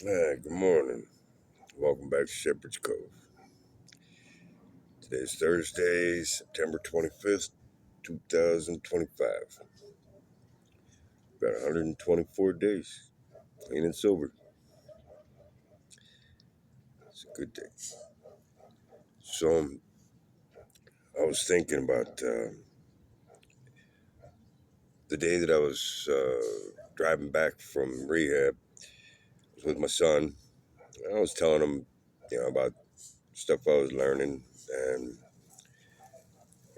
Good morning. Welcome back to Shepherd's Cove. Today's Thursday, September 25th, 2025. About 124 days, clean and sober. It's a good day. So, I was thinking about the day that I was driving back from rehab. I was with my son. I was telling him, about stuff I was learning and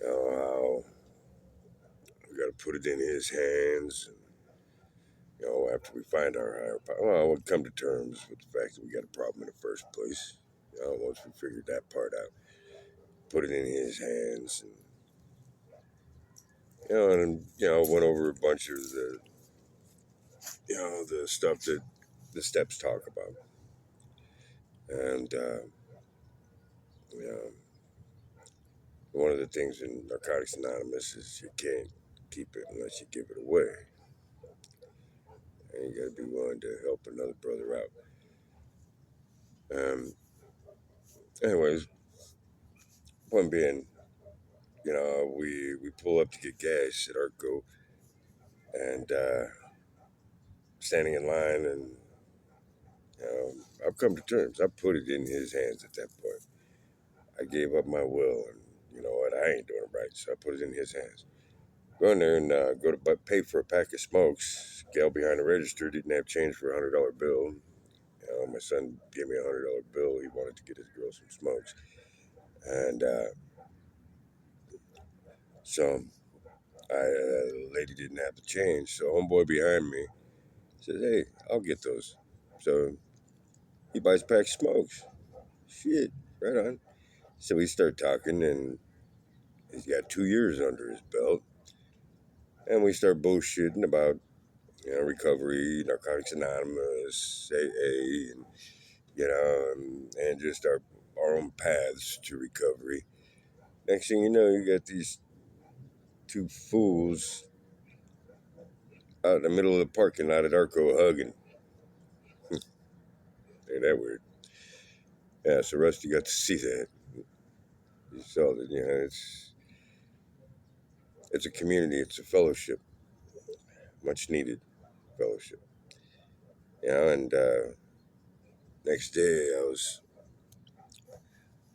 how we got to put it in his hands. After we find our higher power, well, we'll come to terms with the fact that we got a problem in the first place. Once we figured that part out, put it in his hands, went over a bunch of the stuff that the steps talk about, and you know, one of the things in Narcotics Anonymous is you can't keep it unless you give it away, and you got to be willing to help another brother out. Anyways, point being, we pull up to get gas at Arco, and standing in line, and I've come to terms. I put it in his hands at that point. I gave up my will, and you know what? I ain't doing it right, so I put it in his hands. Go in there and go to pay for a pack of smokes. Gal behind the register didn't have change for $100 bill. My son gave me $100 bill. He wanted to get his girl some smokes, and so the lady didn't have the change. So homeboy behind me says, "Hey, I'll get those." So he buys a pack of smokes. Shit, right on. So we start talking, and he's got 2 years under his belt, and we start bullshitting about recovery, Narcotics Anonymous, AA, and and just our own paths to recovery. Next thing you know, you got these two fools out in the middle of the parking lot at Arco hugging. Ain't that weird? Yeah, so Rusty got to see that. He saw that, it's a community, it's a fellowship, much needed fellowship. And next day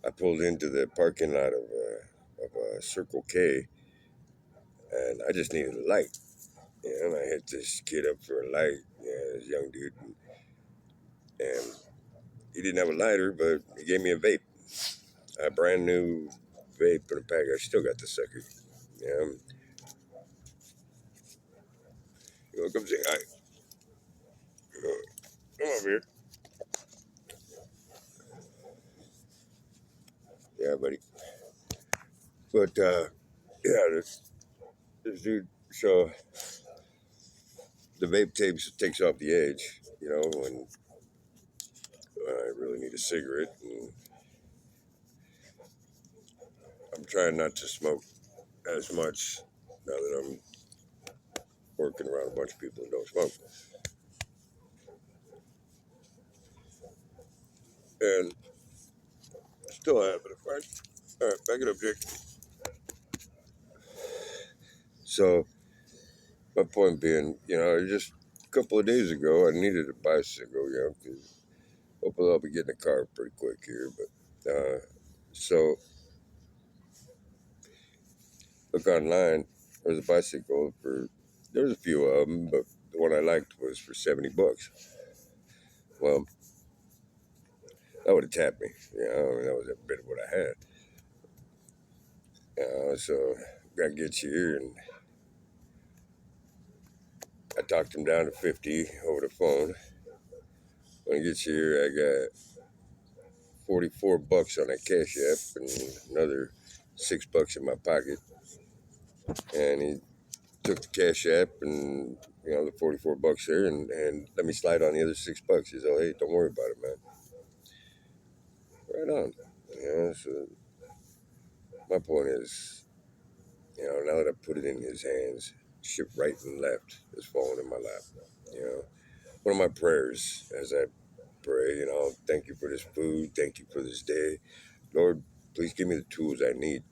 I pulled into the parking lot of Circle K, and I just needed a light. And I hit this kid up for a light, this young dude, and he didn't have a lighter, but he gave me a vape, a brand new vape in a pack. I still got the sucker. Yeah, come say hi. Come over here. Yeah, buddy. But yeah, this dude. So the vape takes off the edge, when I really need a cigarette, and I'm trying not to smoke as much now that I'm working around a bunch of people who don't smoke. And still have it. All right, back it up, Jake. So my point being, just a couple of days ago, I needed a bicycle, because hopefully I'll be getting a car pretty quick here. But so look online. There's a bicycle there's a few of them, but the one I liked was for $70. Well, that would have tapped me. That was a bit of what I had. So got to get here, and I talked him down to 50 over the phone. When I get here, I got $44 on that Cash App and another $6 in my pocket. And he took the Cash App and the $44 there, and let me slide on the other $6. He said, "Oh, hey, don't worry about it, man." Right on. So my point is, now that I put it in his hands, shit right and left is falling in my lap. One of my prayers as I pray, thank you for this food. Thank you for this day. Lord, please give me the tools I need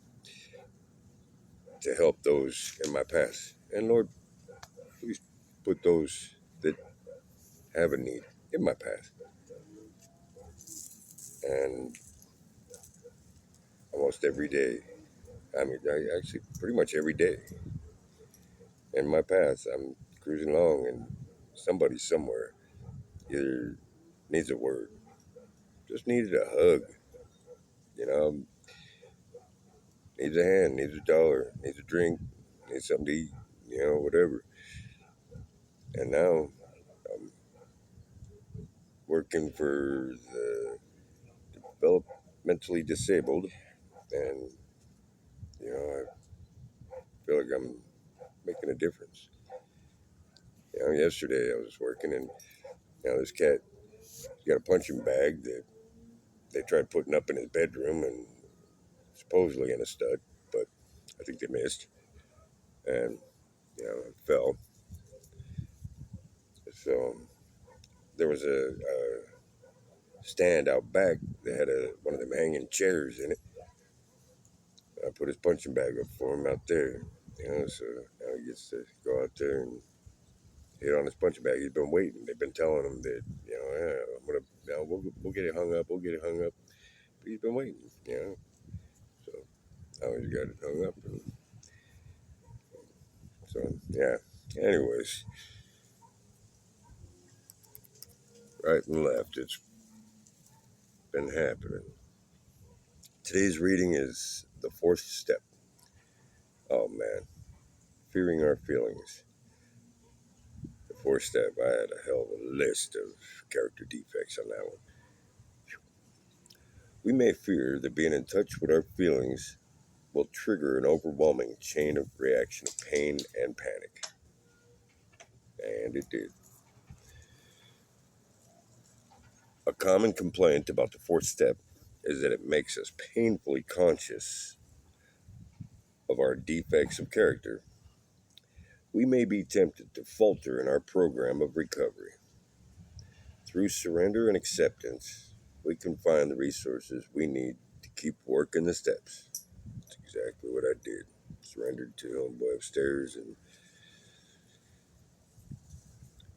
to help those in my past. And Lord, please put those that have a need in my path. And almost every day, actually pretty much every day in my path, I'm cruising along and somebody somewhere either needs a word, just needed a hug, you know, needs a hand, needs a dollar, needs a drink, needs something to eat, whatever. And now I'm working for the developmentally disabled, and I feel like I'm making a difference. Yesterday I was working, and this cat got a punching bag that they tried putting up in his bedroom, and supposedly in a stud, but I think they missed, and it fell. So there was a stand out back that had one of them hanging chairs in it. I put his punching bag up for him out there, so now he gets to go out there and hit on his punching bag. He's been waiting. They've been telling him that, I'm gonna, we'll get it hung up. We'll get it hung up. But he's been waiting, So now he's got it hung up. And so yeah. Anyways, right and left, it's been happening. Today's reading is the fourth step. Oh man, fearing our feelings. The fourth step. I had a hell of a list of character defects on that one. We may fear that being in touch with our feelings will trigger an overwhelming chain of reaction of pain and panic. And it did. A common complaint about the fourth step is that it makes us painfully conscious of our defects of character. We may be tempted to falter in our program of recovery. Through surrender and acceptance, we can find the resources we need to keep working the steps. That's exactly what I did. Surrendered to homeboy upstairs, and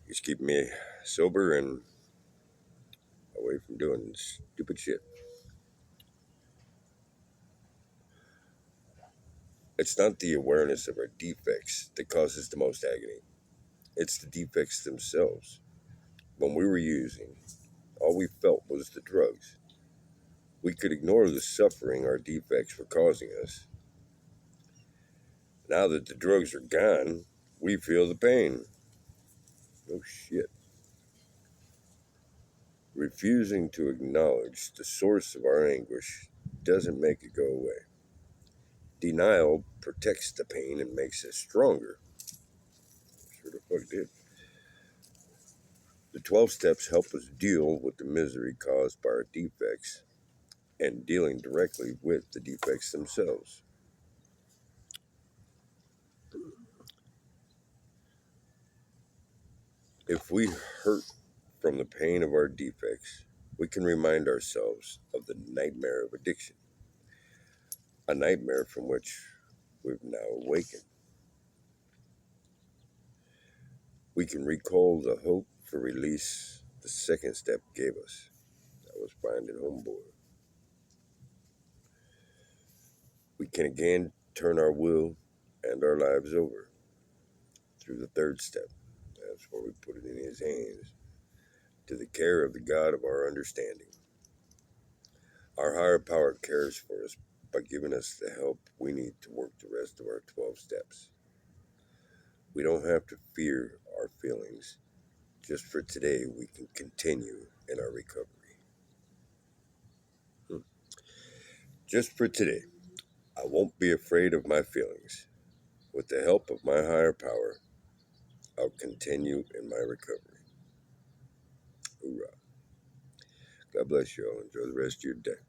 he's keeping me sober and away from doing stupid shit. It's not the awareness of our defects that causes the most agony. It's the defects themselves. When we were using, all we felt was the drugs. We could ignore the suffering our defects were causing us. Now that the drugs are gone, we feel the pain. Oh shit. Refusing to acknowledge the source of our anguish doesn't make it go away. Denial protects the pain and makes it stronger. Sure the fuck did. The 12 steps help us deal with the misery caused by our defects and dealing directly with the defects themselves. If we hurt from the pain of our defects, we can remind ourselves of the nightmare of addiction, a nightmare from which we've now awakened. We can recall the hope for release the second step gave us. That was finding homeboy. We can again turn our will and our lives over through the third step. That's where we put it in his hands, to the care of the God of our understanding. Our higher power cares for us by giving us the help we need to work the rest of our 12 steps. We don't have to fear our feelings. Just for today, we can continue in our recovery. Just for today, I won't be afraid of my feelings. With the help of my higher power, I'll continue in my recovery. Hoorah. God bless you all. Enjoy the rest of your day.